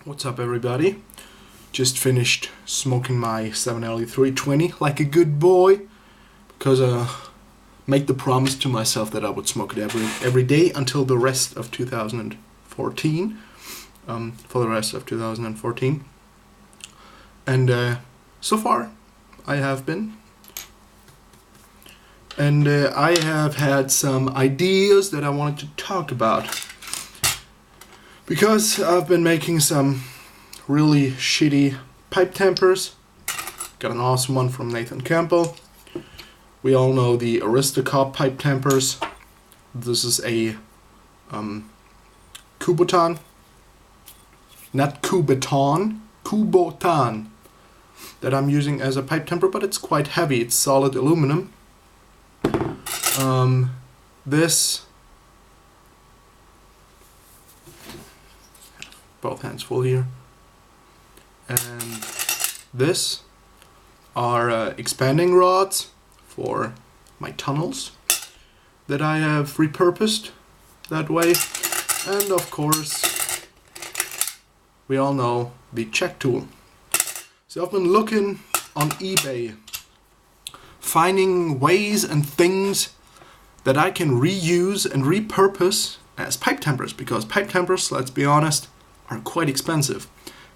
What's up, everybody? Just finished smoking my 7LE320 like a good boy, because made the promise to myself that I would smoke it every day until the rest of 2014. For the rest of 2014, and so far I have been. And I have had some ideas that I wanted to talk about, because I've been making some really shitty pipe tempers. Got an awesome one from Nathan Campbell. We all know the Aristocob pipe tempers. This is a Kubotan, not Kubotan, Kubotan, that I'm using as a pipe temper, but it's quite heavy. It's solid aluminum. This, both hands full here, and this are expanding rods for my tunnels that I have repurposed that way. And of course, we all know the check tool. So I've been looking on eBay, finding ways and things that I can reuse and repurpose as pipe tempers, because pipe tempers, let's be honest, are quite expensive.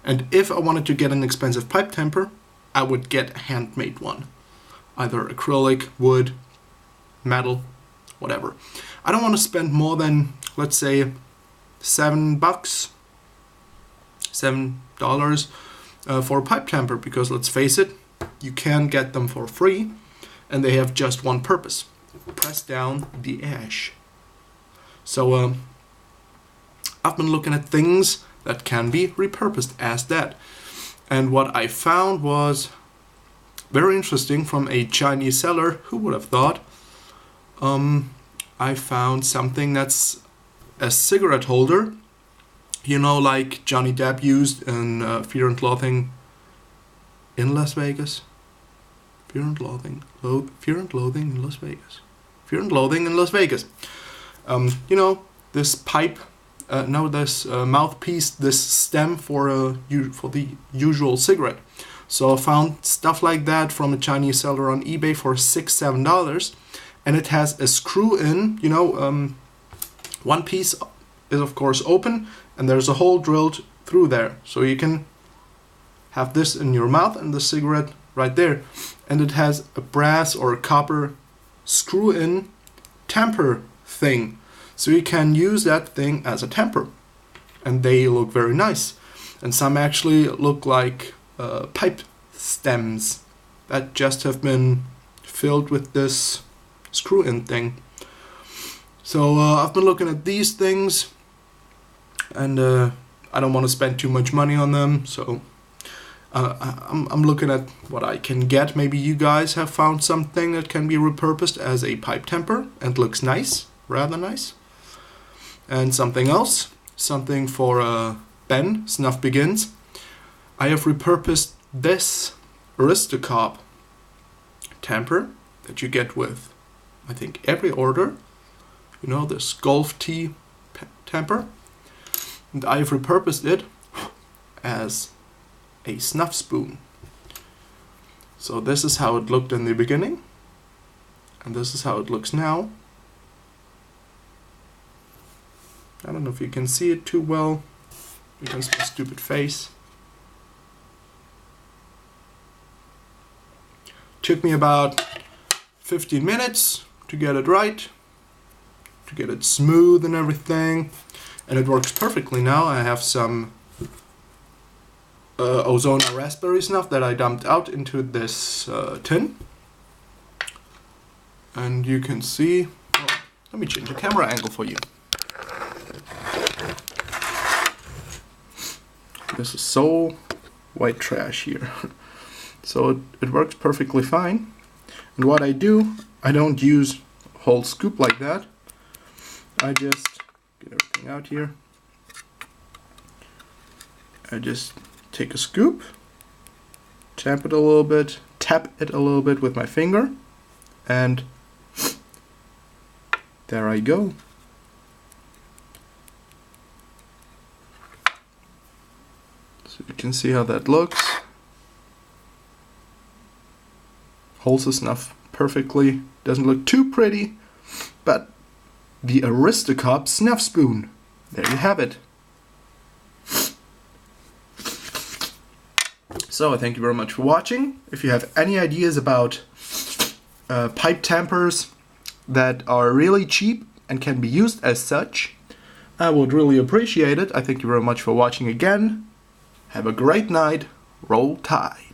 And if I wanted to get an expensive pipe temper, I would get a handmade one. Either acrylic, wood, metal, whatever. I don't want to spend more than, let's say, $7 for a pipe temper, because let's face it, you can get them for free, and they have just one purpose: press down the ash. So I've been looking at things that can be repurposed as that, and what I found was very interesting from a Chinese seller. Who would have thought? I found something that's a cigarette holder, you know, like Johnny Depp used in Fear and Loathing in Las Vegas. Fear and Loathing in Las Vegas. Fear and Loathing in Las Vegas. You know, this pipe, this mouthpiece, this stem for the usual cigarette. So I found stuff like that from a Chinese seller on eBay for $6-7, and it has a screw in. You know, one piece is of course open, and there's a hole drilled through there, so you can have this in your mouth and the cigarette right there. And it has a brass or a copper screw-in temper thing, so you can use that thing as a temper, and they look very nice. And some actually look like pipe stems that just have been filled with this screw-in thing. So I've been looking at these things, and I don't want to spend too much money on them, so I'm looking at what I can get. Maybe you guys have found something that can be repurposed as a pipe temper and looks nice, rather nice. And something else, something for Ben, Snuff Begins. I have repurposed this Aristocob temper that you get with, I think, every order. You know, this golf tee temper. And I've repurposed it as a snuff spoon. So this is how it looked in the beginning, and this is how it looks now. I don't know if you can see it too well because of my stupid face. Took me about 15 minutes to get it right, to get it smooth and everything, and it works perfectly now. I have some Ozona raspberry snuff that I dumped out into this tin, and you can see, let me change the camera angle for you. This is so white trash here. So it works perfectly fine. And what I do, I don't use a whole scoop like that. I just get everything out here. I just take a scoop, tap it a little bit with my finger, and there I go. So you can see how that looks. Holds the snuff perfectly. Doesn't look too pretty, but the Aristocob snuff spoon. There you have it. So I thank you very much for watching. If you have any ideas about pipe tampers that are really cheap and can be used as such, I would really appreciate it. I thank you very much for watching again. Have a great night. Roll Tide.